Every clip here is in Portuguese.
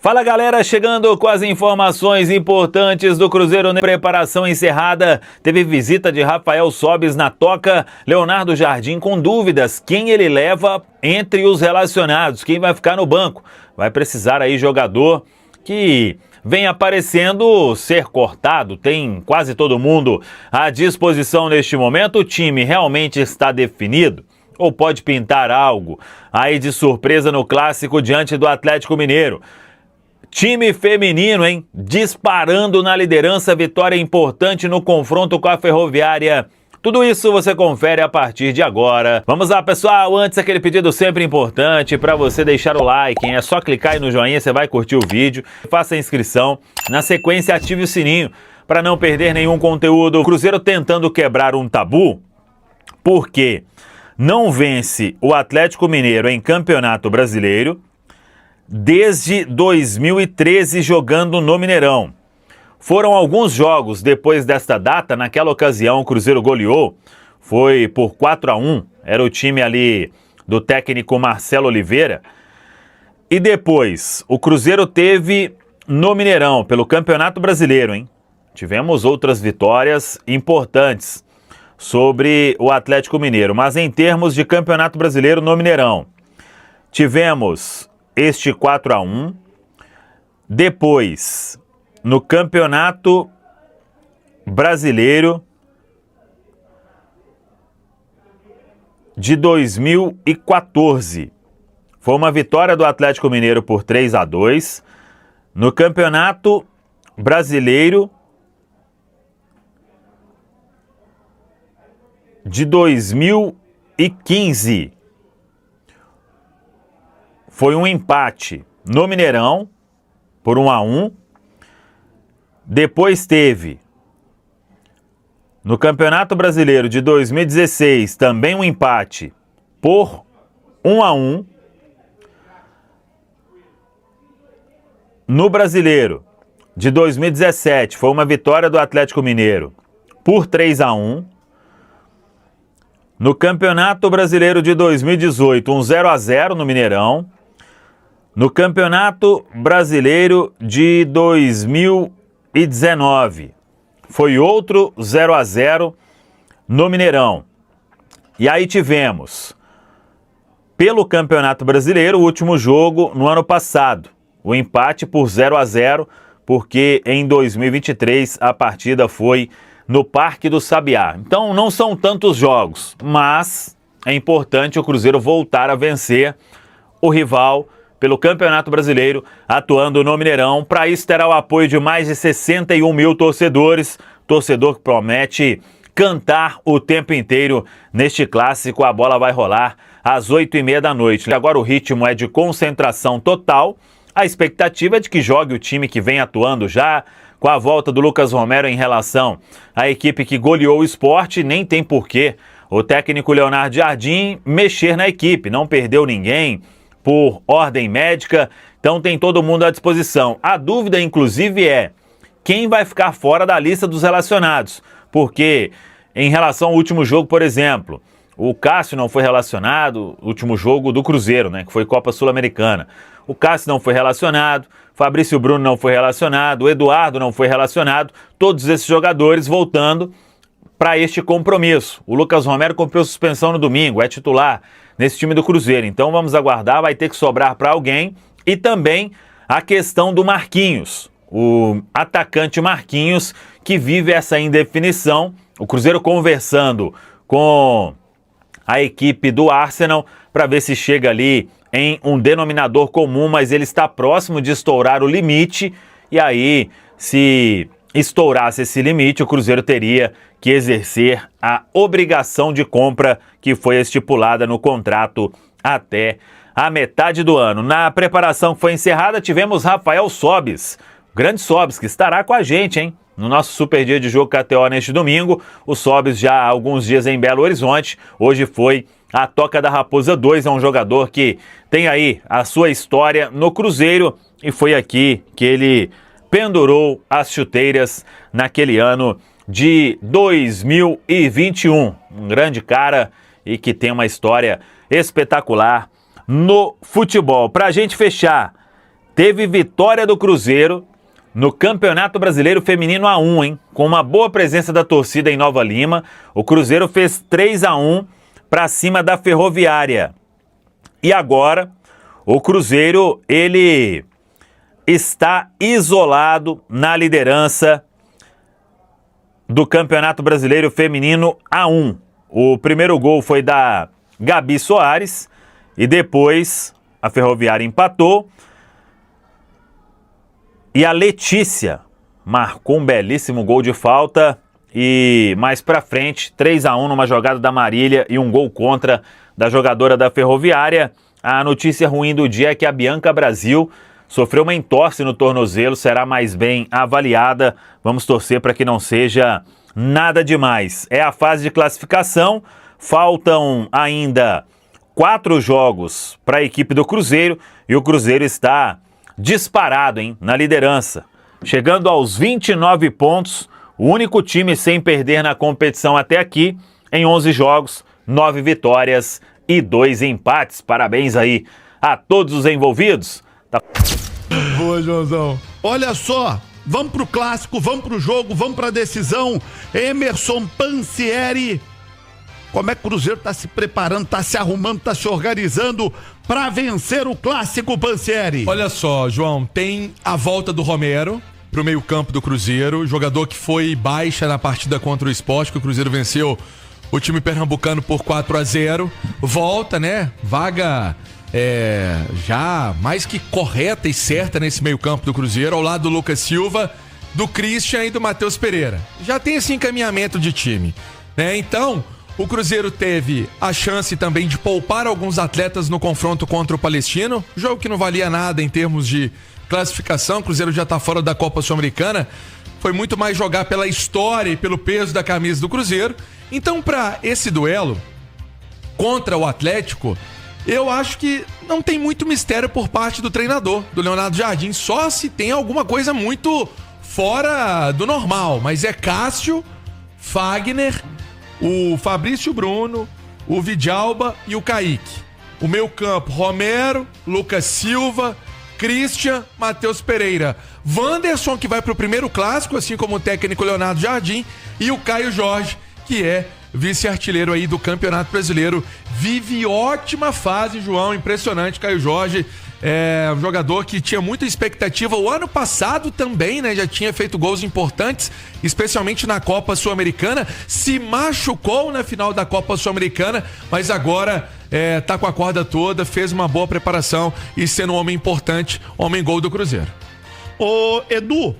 Fala galera, chegando com as informações importantes do Cruzeiro. Preparação encerrada, teve visita de Rafael Sobis na toca, Leonardo Jardim com dúvidas, quem ele leva entre os relacionados, quem vai ficar no banco. Vai precisar aí jogador que vem aparecendo ser cortado, tem quase todo mundo à disposição neste momento, o time realmente está definido? Ou pode pintar algo aí de surpresa no clássico diante do Atlético Mineiro? Time feminino, hein? Disparando na liderança, vitória importante no confronto com a Ferroviária. Tudo isso você confere a partir de agora. Vamos lá, pessoal. Antes, aquele pedido sempre importante para você deixar o like, hein? É só clicar aí no joinha, você vai curtir o vídeo. Faça a inscrição. Na sequência, ative o sininho para não perder nenhum conteúdo. O Cruzeiro tentando quebrar um tabu, porque não vence o Atlético Mineiro em Campeonato Brasileiro desde 2013 jogando no Mineirão. Foram alguns jogos depois desta data, naquela ocasião o Cruzeiro goleou, foi por 4-1, era o time ali do técnico Marcelo Oliveira. E depois, o Cruzeiro teve no Mineirão, pelo Campeonato Brasileiro, hein? Tivemos outras vitórias importantes sobre o Atlético Mineiro, mas em termos de Campeonato Brasileiro no Mineirão, tivemos este 4-1, depois no Campeonato Brasileiro de 2014, foi uma vitória do Atlético Mineiro por 3-2, no Campeonato Brasileiro de 2015, foi um empate no Mineirão, por 1-1. Depois teve, no Campeonato Brasileiro de 2016, também um empate por 1-1. No Brasileiro de 2017, foi uma vitória do Atlético Mineiro por 3-1. No Campeonato Brasileiro de 2018, um 0-0 no Mineirão. No Campeonato Brasileiro de 2019, foi outro 0-0 no Mineirão. E aí tivemos, pelo Campeonato Brasileiro, o último jogo no ano passado, o empate por 0-0, porque em 2023 a partida foi no Parque do Sabiá. Então não são tantos jogos, mas é importante o Cruzeiro voltar a vencer o rival pelo Campeonato Brasileiro, atuando no Mineirão. Para isso terá o apoio de mais de 61 mil torcedores, torcedor que promete cantar o tempo inteiro neste clássico. A bola vai rolar às 8h30 da noite. Agora o ritmo é de concentração total. A expectativa é de que jogue o time que vem atuando já, com a volta do Lucas Romero em relação à equipe que goleou o Sport. Nem tem porquê o técnico Leonardo Jardim mexer na equipe, não perdeu ninguém por ordem médica, então tem todo mundo à disposição. A dúvida, inclusive, é quem vai ficar fora da lista dos relacionados, porque em relação ao último jogo, por exemplo, o Cássio não foi relacionado, último jogo do Cruzeiro, né, que foi Copa Sul-Americana. O Cássio não foi relacionado, Fabrício Bruno não foi relacionado, o Eduardo não foi relacionado, todos esses jogadores voltando para este compromisso. O Lucas Romero cumpriu suspensão no domingo, é titular nesse time do Cruzeiro. Então vamos aguardar, vai ter que sobrar para alguém. E também a questão do Marquinhos, o atacante Marquinhos, que vive essa indefinição. O Cruzeiro conversando com a equipe do Arsenal para ver se chega ali em um denominador comum, mas ele está próximo de estourar o limite. E aí, se estourasse esse limite, o Cruzeiro teria que exercer a obrigação de compra que foi estipulada no contrato até a metade do ano. Na preparação que foi encerrada, tivemos Rafael Sobis, o grande Sobis, que estará com a gente, hein? No nosso super dia de jogo KTO neste domingo. O Sobis já há alguns dias em Belo Horizonte, hoje foi a Toca da Raposa 2, é um jogador que tem aí a sua história no Cruzeiro e foi aqui que ele pendurou as chuteiras naquele ano de 2021. Um grande cara e que tem uma história espetacular no futebol. Pra gente fechar, teve vitória do Cruzeiro no Campeonato Brasileiro Feminino A1, hein? Com uma boa presença da torcida em Nova Lima, o Cruzeiro fez 3-1 para cima da Ferroviária. E agora, o Cruzeiro, ele está isolado na liderança do Campeonato Brasileiro Feminino A1. O primeiro gol foi da Gabi Soares e depois a Ferroviária empatou. E a Letícia marcou um belíssimo gol de falta e mais pra frente, 3-1 numa jogada da Marília e um gol contra da jogadora da Ferroviária. A notícia ruim do dia é que a Bianca Brasil sofreu uma entorse no tornozelo, será mais bem avaliada. Vamos torcer para que não seja nada demais. É a fase de classificação, faltam ainda 4 jogos para a equipe do Cruzeiro e o Cruzeiro está disparado, hein, na liderança, chegando aos 29 pontos, o único time sem perder na competição até aqui, em 11 jogos, 9 vitórias e 2 empates. Parabéns aí a todos os envolvidos. Boa, Joãozão. Olha só, vamos pro clássico, vamos pro jogo, vamos pra decisão. Emerson Pansieri. Como é que o Cruzeiro tá se preparando, tá se arrumando, tá se organizando pra vencer o clássico, Pansieri? Olha só, João, tem a volta do Romero pro meio-campo do Cruzeiro, jogador que foi baixa na partida contra o Sport, que o Cruzeiro venceu o time pernambucano por 4-0. Volta, né? Vaga já mais que correta e certa nesse meio-campo do Cruzeiro, ao lado do Lucas Silva, do Christian e do Matheus Pereira. Já tem esse encaminhamento de time, né? Então, o Cruzeiro teve a chance também de poupar alguns atletas no confronto contra o Palestino, jogo que não valia nada em termos de classificação. O Cruzeiro já está fora da Copa Sul-Americana, foi muito mais jogar pela história e pelo peso da camisa do Cruzeiro. Então, para esse duelo contra o Atlético, eu acho que não tem muito mistério por parte do treinador, do Leonardo Jardim, só se tem alguma coisa muito fora do normal, mas é Cássio, Fagner, o Fabrício Bruno, o Vidalba e o Kaique. O meio campo, Romero, Lucas Silva, Christian, Matheus Pereira, Wanderson, que vai pro primeiro clássico, assim como o técnico Leonardo Jardim, e o Caio Jorge, que é vice-artilheiro aí do Campeonato Brasileiro. Vive ótima fase, João, impressionante. Caio Jorge é um jogador que tinha muita expectativa o ano passado também, né? Já tinha feito gols importantes, especialmente na Copa Sul-Americana. Se machucou na final da Copa Sul-Americana, mas agora tá com a corda toda, fez uma boa preparação e sendo um homem importante, homem gol do Cruzeiro. Ô, Edu,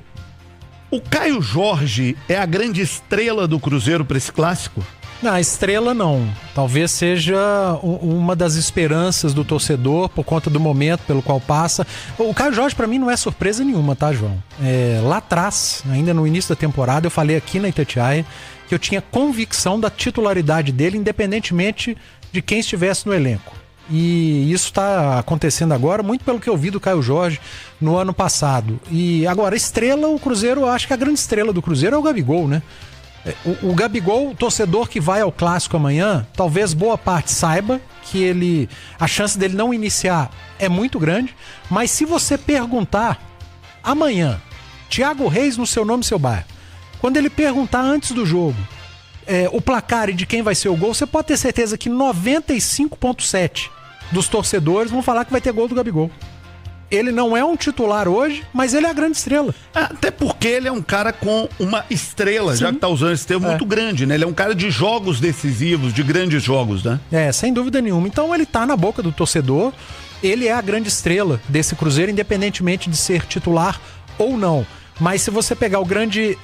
o Caio Jorge é a grande estrela do Cruzeiro para esse clássico? Não, a estrela não. Talvez seja uma das esperanças do torcedor por conta do momento pelo qual passa. O Caio Jorge para mim não é surpresa nenhuma, tá, João? Lá atrás, ainda no início da temporada, eu falei aqui na Itatiaia que eu tinha convicção da titularidade dele, independentemente de quem estivesse no elenco. E isso está acontecendo agora, muito pelo que eu vi do Caio Jorge no ano passado. E agora, estrela, o Cruzeiro, eu acho que a grande estrela do Cruzeiro é o Gabigol, né? O Gabigol, o torcedor que vai ao clássico amanhã, talvez boa parte saiba que a chance dele não iniciar é muito grande, mas se você perguntar amanhã, Thiago Reis no seu nome e seu bairro, quando ele perguntar antes do jogo o placar e de quem vai ser o gol, você pode ter certeza que 95,7% dos torcedores vão falar que vai ter gol do Gabigol. Ele não é um titular hoje, mas ele é a grande estrela. Até porque ele é um cara com uma estrela, sim, já que tá usando esse termo, muito grande, né? Ele é um cara de jogos decisivos, de grandes jogos, né? Sem dúvida nenhuma. Então ele tá na boca do torcedor, ele é a grande estrela desse Cruzeiro, independentemente de ser titular ou não. Mas se você pegar o grande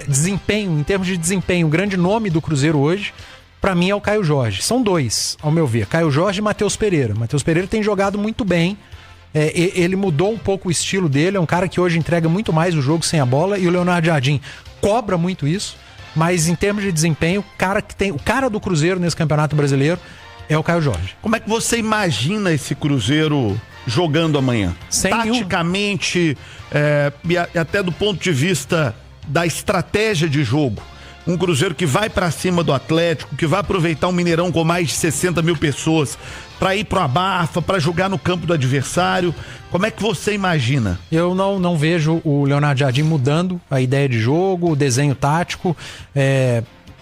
desempenho, em termos de desempenho, o grande nome do Cruzeiro hoje, pra mim é o Caio Jorge. São dois, ao meu ver, Caio Jorge e Matheus Pereira. Matheus Pereira tem jogado muito bem. Ele mudou um pouco o estilo dele, é um cara que hoje entrega muito mais o jogo sem a bola, e o Leonardo Jardim cobra muito isso, mas em termos de desempenho, o cara do Cruzeiro nesse Campeonato Brasileiro é o Caio Jorge. Como é que você imagina esse Cruzeiro jogando amanhã? Taticamente, e até do ponto de vista da estratégia de jogo. Um Cruzeiro que vai pra cima do Atlético, que vai aproveitar um Mineirão com mais de 60 mil pessoas pra ir pro abafa, pra jogar no campo do adversário. Como é que você imagina? Eu não vejo o Leonardo Jardim mudando a ideia de jogo, o desenho tático.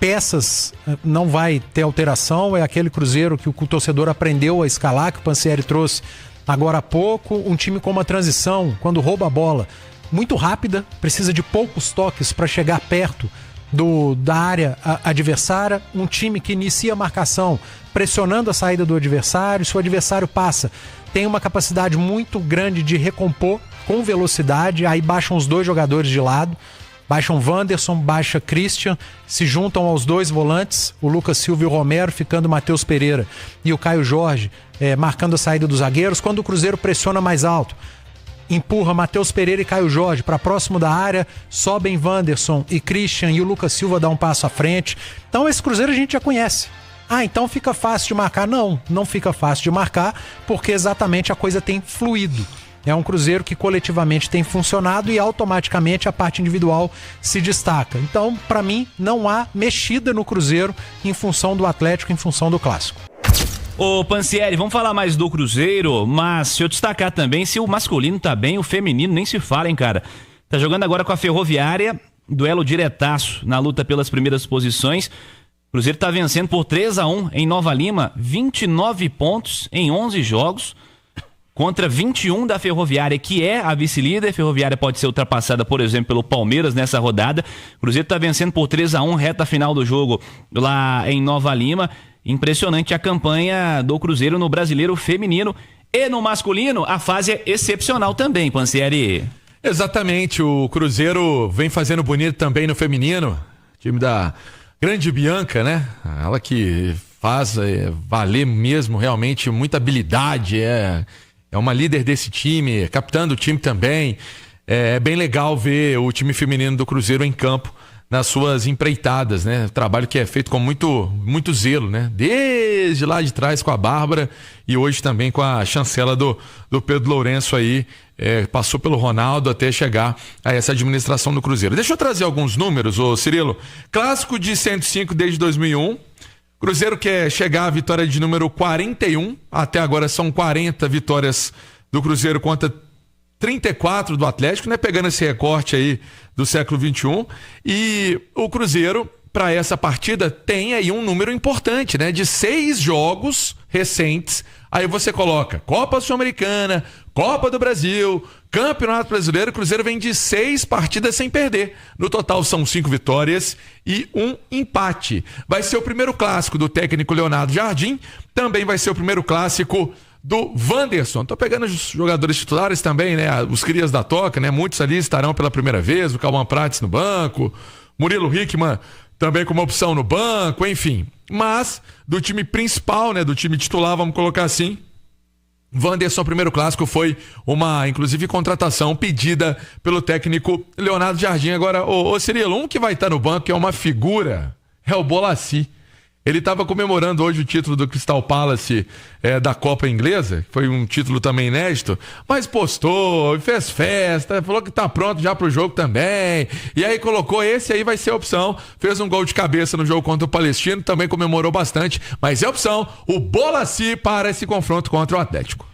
Peças não vai ter alteração. É aquele Cruzeiro que o torcedor aprendeu a escalar, que o Pansieri trouxe agora há pouco. Um time com uma transição, quando rouba a bola, muito rápida, precisa de poucos toques para chegar perto da área adversária. Um time que inicia a marcação pressionando a saída do adversário. Se o adversário passa, tem uma capacidade muito grande de recompor com velocidade. Aí baixam os dois jogadores de lado, baixam Wanderson, baixa Christian, se juntam aos dois volantes, o Lucas Silva e o Romero, ficando o Matheus Pereira e o Caio Jorge marcando a saída dos zagueiros. Quando o Cruzeiro pressiona mais alto, empurra Matheus Pereira e Caio Jorge para próximo da área, sobem Wanderson e Christian, e o Lucas Silva dá um passo à frente. Então esse Cruzeiro a gente já conhece. Então fica fácil de marcar? Não fica fácil de marcar, porque exatamente a coisa tem fluído. É um Cruzeiro que coletivamente tem funcionado e automaticamente a parte individual se destaca. Então, para mim, não há mexida no Cruzeiro em função do Atlético, em função do Clássico. Ô Pansieri, vamos falar mais do Cruzeiro, mas se eu destacar também, se o masculino tá bem, o feminino nem se fala, hein, cara. Tá jogando agora com a Ferroviária, duelo diretaço na luta pelas primeiras posições. O Cruzeiro tá vencendo por 3-1 em Nova Lima, 29 pontos em 11 jogos, contra 21 da Ferroviária, que é a vice-líder. A Ferroviária pode ser ultrapassada, por exemplo, pelo Palmeiras nessa rodada. O Cruzeiro tá vencendo por 3-1, reta final do jogo lá em Nova Lima. Impressionante a campanha do Cruzeiro no Brasileiro Feminino. E no masculino, a fase é excepcional também, Pansieri. Exatamente, o Cruzeiro vem fazendo bonito também no feminino. Time da grande Bianca, né? Ela que faz valer mesmo, realmente, muita habilidade. É uma líder desse time, capitã do time também. É bem legal ver o time feminino do Cruzeiro em campo nas suas empreitadas, né? Trabalho que é feito com muito zelo, né? Desde lá de trás com a Bárbara e hoje também com a chancela do Pedro Lourenço aí, passou pelo Ronaldo até chegar a essa administração do Cruzeiro. Deixa eu trazer alguns números, ô Cirilo. Clássico de 105 desde 2001. Cruzeiro quer chegar à vitória de número 41. Até agora são 40 vitórias do Cruzeiro contra 34 do Atlético, né? Pegando esse recorte aí do século XXI. E o Cruzeiro, para essa partida, tem aí um número importante, né? De 6 jogos recentes. Aí você coloca Copa Sul-Americana, Copa do Brasil, Campeonato Brasileiro. O Cruzeiro vem de 6 partidas sem perder. No total são 5 vitórias e 1 empate. Vai ser o primeiro clássico do técnico Leonardo Jardim. Também vai ser o primeiro clássico do Wanderson. Tô pegando os jogadores titulares também, né? Os crias da Toca, né? Muitos ali estarão pela primeira vez. O Cauã Prates no banco, Murilo Hickman também como opção no banco, enfim. Mas do time principal, né? Do time titular, vamos colocar assim, Wanderson, primeiro clássico, foi uma, inclusive, contratação pedida pelo técnico Leonardo Jardim. Agora, ô Cirilo, um que vai estar no banco, que é uma figura, é o Bolassi. Ele estava comemorando hoje o título do Crystal Palace da Copa Inglesa, que foi um título também inédito, mas postou, fez festa, falou que tá pronto já pro jogo também, e aí colocou esse aí vai ser a opção, fez um gol de cabeça no jogo contra o Palestino, também comemorou bastante, mas é a opção, o Bolassi para esse confronto contra o Atlético.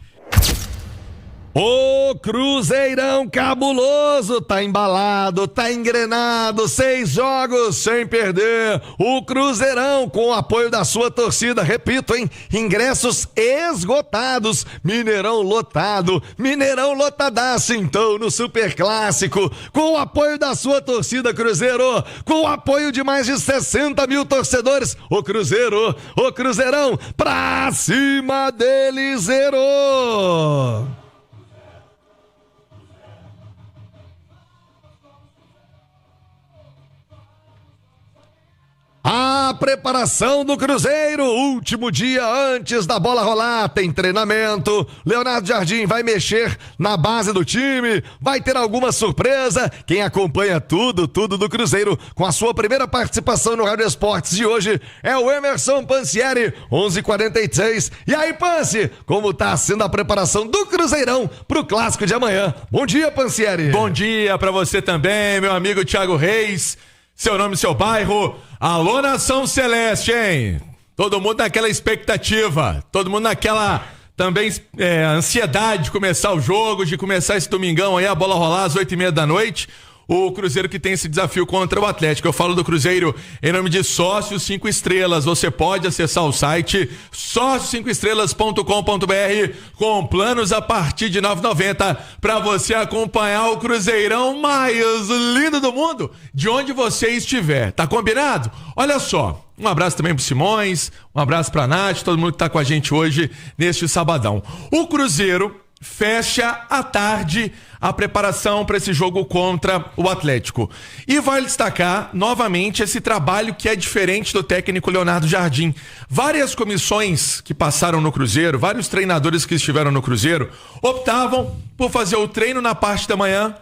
O Cruzeirão cabuloso, tá embalado, tá engrenado, 6 jogos sem perder. O Cruzeirão com o apoio da sua torcida, repito, hein? Ingressos esgotados, Mineirão lotado, Mineirão lotadaço, então no Superclássico, com o apoio da sua torcida Cruzeiro, com o apoio de mais de 60 mil torcedores, o Cruzeirão, pra cima dele, zerou! A preparação do Cruzeiro, último dia antes da bola rolar, tem treinamento. Leonardo Jardim vai mexer na base do time, vai ter alguma surpresa. Quem acompanha tudo do Cruzeiro com a sua primeira participação no Rádio Esportes de hoje é o Emerson Pansieri, 11h46. E aí, Pansi, como tá sendo a preparação do Cruzeirão pro clássico de amanhã? Bom dia, Pansieri. Bom dia pra você também, meu amigo Thiago Reis. seu nome, seu bairro. Alô, Nação Celeste, hein? Todo mundo naquela expectativa, todo mundo naquela também ansiedade de começar o jogo, de começar esse domingão aí, a bola rolar às 8h30 da noite. O Cruzeiro que tem esse desafio contra o Atlético. Eu falo do Cruzeiro em nome de Sócios 5 Estrelas. Você pode acessar o site sócio5estrelas.com.br com planos a partir de R$ 9,90 para você acompanhar o Cruzeirão mais lindo do mundo, de onde você estiver. Tá combinado? Olha só. Um abraço também pro Simões, um abraço pra Nath, todo mundo que tá com a gente hoje neste sabadão. O Cruzeiro fecha à tarde a preparação para esse jogo contra o Atlético. E vai destacar novamente esse trabalho que é diferente do técnico Leonardo Jardim. Várias comissões que passaram no Cruzeiro, vários treinadores que estiveram no Cruzeiro, optavam por fazer o treino na parte da manhã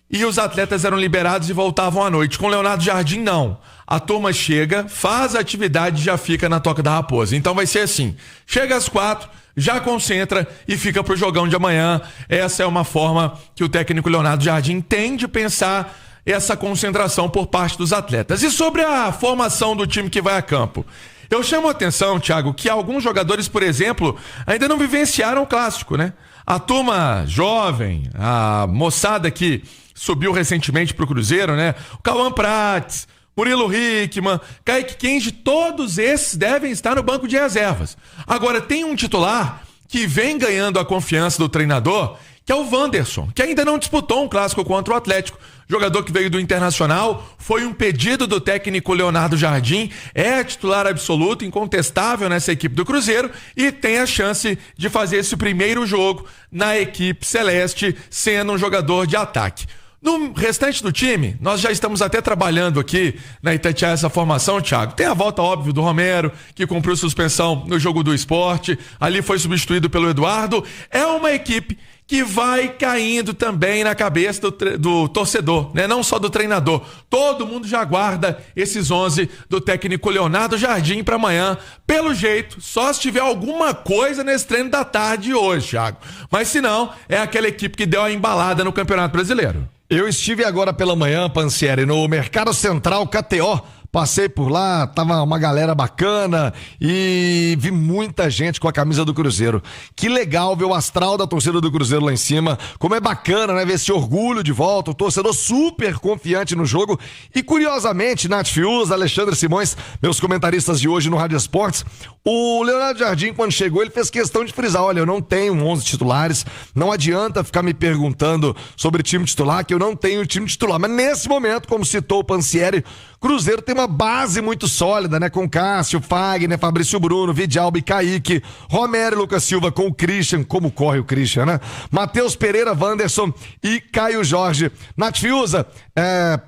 e os atletas eram liberados e voltavam à noite. Com Leonardo Jardim, não. A turma chega, faz a atividade e já fica na Toca da Raposa. Então vai ser assim, chega às 4, já concentra e fica pro jogão de amanhã. Essa é uma forma que o técnico Leonardo Jardim tem de pensar essa concentração por parte dos atletas. E sobre a formação do time que vai a campo, eu chamo a atenção, Thiago, que alguns jogadores, por exemplo, ainda não vivenciaram o clássico, né? A turma jovem, a moçada que subiu recentemente pro Cruzeiro, né? O Cauã Prates, Murilo Hickman, Kaique Kenji, todos esses devem estar no banco de reservas. Agora, tem um titular que vem ganhando a confiança do treinador, que é o Wanderson, que ainda não disputou um clássico contra o Atlético. Jogador que veio do Internacional, foi um pedido do técnico Leonardo Jardim, é titular absoluto, incontestável nessa equipe do Cruzeiro e tem a chance de fazer esse primeiro jogo na equipe celeste, sendo um jogador de ataque. No restante do time, nós já estamos até trabalhando aqui na Itatiaia essa formação, Thiago. Tem a volta, óbvio, do Romero, que cumpriu suspensão no jogo do Sport, ali foi substituído pelo Eduardo. É uma equipe que vai caindo também na cabeça do torcedor, né? Não só do treinador. Todo mundo já aguarda esses 11 do técnico Leonardo Jardim para amanhã. Pelo jeito, só se tiver alguma coisa nesse treino da tarde hoje, Thiago. Mas se não, é aquela equipe que deu a embalada no Campeonato Brasileiro. Eu estive agora pela manhã, Pansieri, no Mercado Central KTO. Passei por lá, tava uma galera bacana e vi muita gente com a camisa do Cruzeiro. Que legal ver o astral da torcida do Cruzeiro lá em cima. Como é bacana, né? Ver esse orgulho de volta, o torcedor super confiante no jogo. E curiosamente, Nath Fius, Alexandre Simões, meus comentaristas de hoje no Rádio Esportes, o Leonardo Jardim, quando chegou, ele fez questão de frisar: olha, eu não tenho 11 titulares, não adianta ficar me perguntando sobre time titular, que eu não tenho time titular. Mas nesse momento, como citou o Pansieri, Cruzeiro tem uma base muito sólida, né? Com Cássio, Fagner, Fabrício Bruno, Vidalba e Kaique, Romero e Lucas Silva com o Christian, como corre o Christian, né? Matheus Pereira, Wanderson e Caio Jorge. Nath Fiuza,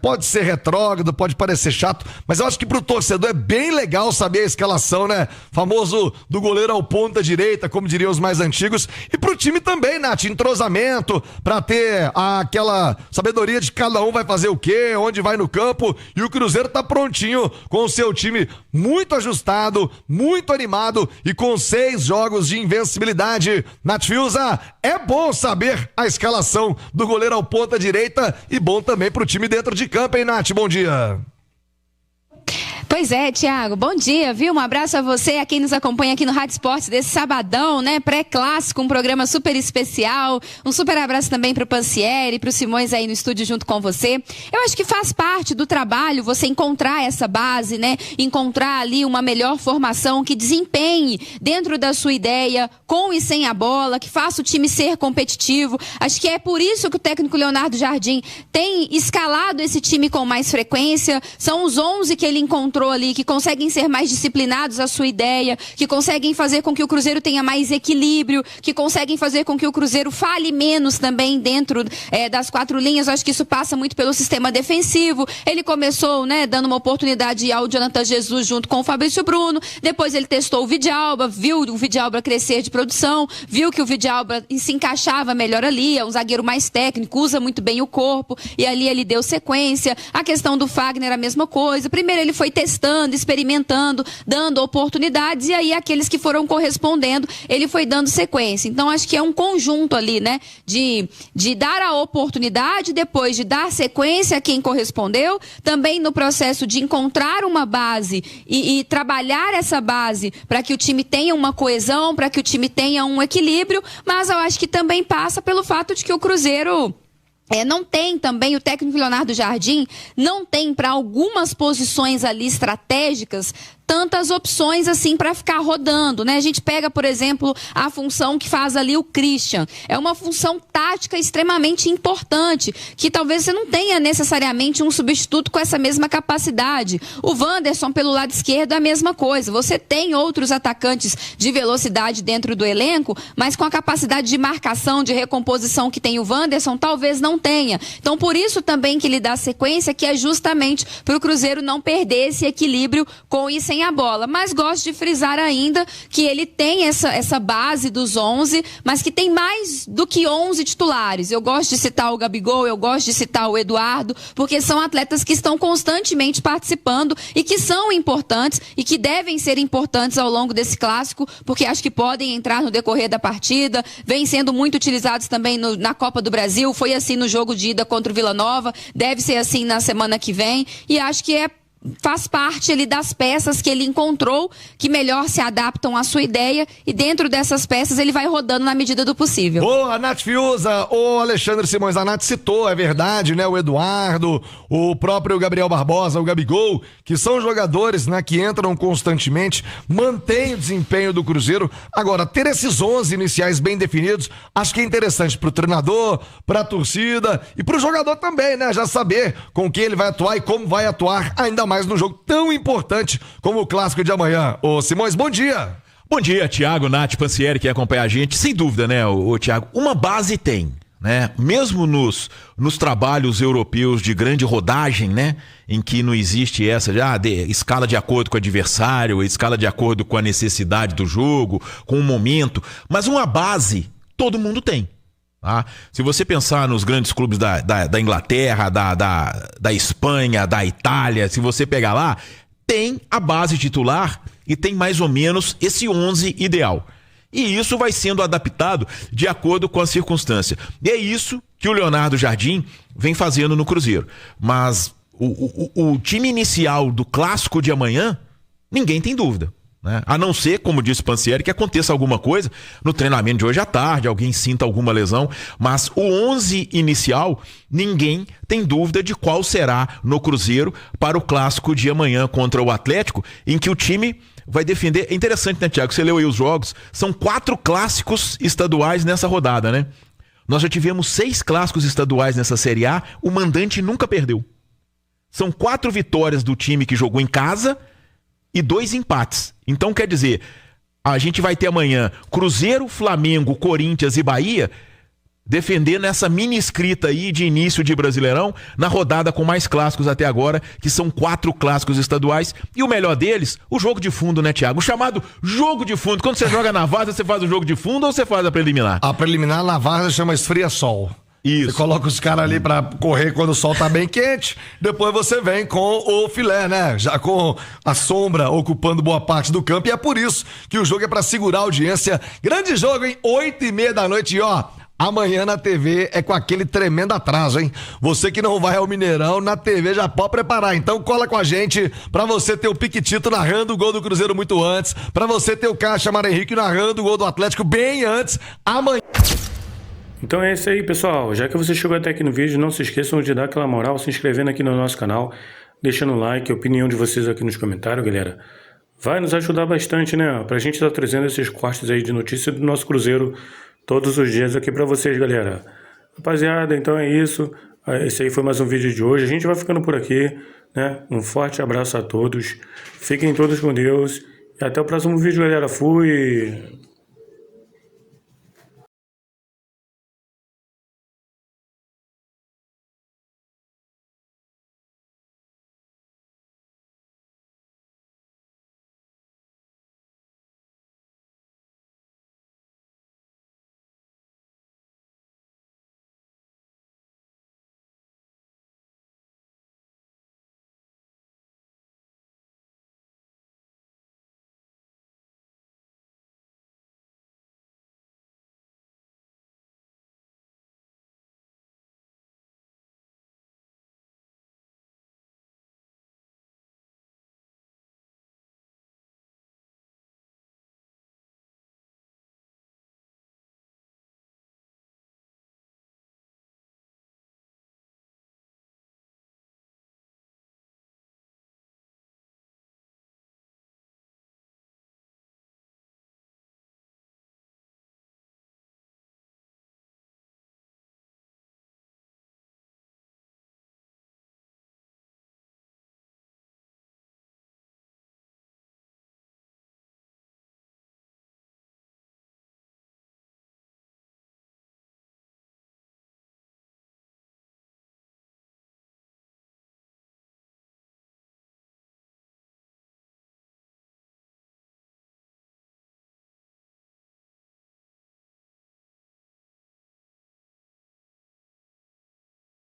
pode ser retrógrado, pode parecer chato, mas eu acho que pro torcedor é bem legal saber a escalação, né? Famoso do goleiro ao ponta direita, como diriam os mais antigos. E pro time também, Nath, entrosamento, pra ter aquela sabedoria de cada um vai fazer o quê, onde vai no campo. E o Cruzeiro tá prontinho com o seu time muito ajustado, muito animado e com 6 jogos de invencibilidade. Nath Fiuza, é bom saber a escalação do goleiro ao ponta direita e bom também pro time dentro de campo, hein, Nath? Bom dia. Pois é, Thiago, bom dia, viu? Um abraço a você, a quem nos acompanha aqui no Rádio Esportes desse sabadão, né? Pré-clássico, um programa super especial. Um super abraço também pro Pansieri, pro Simões aí no estúdio junto com você. Eu acho que faz parte do trabalho você encontrar essa base, né? Encontrar ali uma melhor formação que desempenhe dentro da sua ideia, com e sem a bola, que faça o time ser competitivo. Acho que é por isso que o técnico Leonardo Jardim tem escalado esse time com mais frequência. São os 11 que ele encontrou ali, que conseguem ser mais disciplinados à sua ideia, que conseguem fazer com que o Cruzeiro tenha mais equilíbrio, que conseguem fazer com que o Cruzeiro falhe menos também dentro das 4 linhas. Eu acho que isso passa muito pelo sistema defensivo. Ele começou, né, dando uma oportunidade ao Jonathan Jesus junto com o Fabrício Bruno, depois ele testou o Vidalba, viu o Vidalba crescer de produção, viu que o Vidalba se encaixava melhor ali, é um zagueiro mais técnico, usa muito bem o corpo, e ali ele deu sequência. A questão do Fagner, a mesma coisa. Primeiro ele foi testando, experimentando, dando oportunidades, e aí aqueles que foram correspondendo, ele foi dando sequência. Então acho que é um conjunto ali, né, de dar a oportunidade, depois de dar sequência a quem correspondeu, também no processo de encontrar uma base e trabalhar essa base para que o time tenha uma coesão, para que o time tenha um equilíbrio, mas eu acho que também passa pelo fato de que o Cruzeiro não tem também, o técnico Leonardo Jardim não tem para algumas posições ali estratégicas tantas opções assim para ficar rodando, né? A gente pega, por exemplo, a função que faz ali o Christian. É uma função tática extremamente importante, que talvez você não tenha necessariamente um substituto com essa mesma capacidade. O Wanderson pelo lado esquerdo é a mesma coisa. Você tem outros atacantes de velocidade dentro do elenco, mas com a capacidade de marcação, de recomposição que tem o Wanderson, talvez não tenha. Então, por isso também que ele dá sequência, que é justamente para o Cruzeiro não perder esse equilíbrio com e sem a bola. Mas gosto de frisar ainda que ele tem essa base dos 11, mas que tem mais do que 11 titulares. Eu gosto de citar o Gabigol, eu gosto de citar o Eduardo, porque são atletas que estão constantemente participando e que são importantes e que devem ser importantes ao longo desse clássico, porque acho que podem entrar no decorrer da partida, vêm sendo muito utilizados também na Copa do Brasil, foi assim no jogo de ida contra o Vila Nova, deve ser assim na semana que vem, e acho que faz parte ali das peças que ele encontrou que melhor se adaptam à sua ideia, e dentro dessas peças ele vai rodando na medida do possível. Boa, Nath Fiuza, o Alexandre Simões, a Nath citou, é verdade, né, o Eduardo, o próprio Gabriel Barbosa, o Gabigol, que são jogadores, né, que entram constantemente, mantêm o desempenho do Cruzeiro. Agora, ter esses 11 iniciais bem definidos, acho que é interessante pro treinador, pra torcida e pro jogador também, né, já saber com quem ele vai atuar e como vai atuar, ainda mais num jogo tão importante como o clássico de amanhã. Ô Simões, bom dia. Bom dia, Thiago, Nath, Pansieri, que acompanha a gente. Sem dúvida, né, o Thiago, uma base tem, né? Mesmo nos trabalhos europeus de grande rodagem, né, em que não existe essa escala de acordo com o adversário, escala de acordo com a necessidade do jogo, com o momento, mas uma base todo mundo tem. Tá? Se você pensar nos grandes clubes da Inglaterra, da Espanha, da Itália, se você pegar lá, tem a base titular e tem mais ou menos esse 11 ideal. E isso vai sendo adaptado de acordo com a circunstância. E é isso que o Leonardo Jardim vem fazendo no Cruzeiro. Mas o time inicial do clássico de amanhã, ninguém tem dúvida. Né? A não ser, como disse o Pansieri, que aconteça alguma coisa no treinamento de hoje à tarde, alguém sinta alguma lesão, mas o 11 inicial, ninguém tem dúvida de qual será no Cruzeiro para o clássico de amanhã contra o Atlético, em que o time vai defender. É interessante, né, Thiago? Você leu aí os jogos, são 4 clássicos estaduais nessa rodada, né? Nós já tivemos 6 clássicos estaduais nessa Série A, o mandante nunca perdeu. São 4 vitórias do time que jogou em casa e 2 empates. Então, quer dizer, a gente vai ter amanhã Cruzeiro, Flamengo, Corinthians e Bahia defendendo essa mini escrita aí de início de Brasileirão na rodada com mais clássicos até agora, que são 4 clássicos estaduais. E o melhor deles, o jogo de fundo, né, Thiago? O chamado jogo de fundo. Quando você joga na várzea, você faz o jogo de fundo ou você faz a preliminar? A preliminar na várzea chama esfria-sol. Isso. Você coloca os caras ali pra correr quando o sol tá bem quente, depois você vem com o filé, né? Já com a sombra ocupando boa parte do campo, e é por isso que o jogo é pra segurar a audiência. Grande jogo, hein? 8h30 da noite, e ó, amanhã na TV é com aquele tremendo atraso, hein? Você que não vai ao Mineirão, na TV já pode preparar. Então cola com a gente pra você ter o Piquitito narrando o gol do Cruzeiro muito antes, pra você ter o Caixa Mário Henrique narrando o gol do Atlético bem antes. Amanhã... Então é isso aí, pessoal. Já que você chegou até aqui no vídeo, não se esqueçam de dar aquela moral, se inscrevendo aqui no nosso canal, deixando o like, a opinião de vocês aqui nos comentários, galera. Vai nos ajudar bastante, né? Pra gente estar trazendo esses cortes aí de notícia do nosso Cruzeiro todos os dias aqui pra vocês, galera. Rapaziada, então é isso. Esse aí foi mais um vídeo de hoje. A gente vai ficando por aqui, né? Um forte abraço a todos. Fiquem todos com Deus. E até o próximo vídeo, galera. Fui!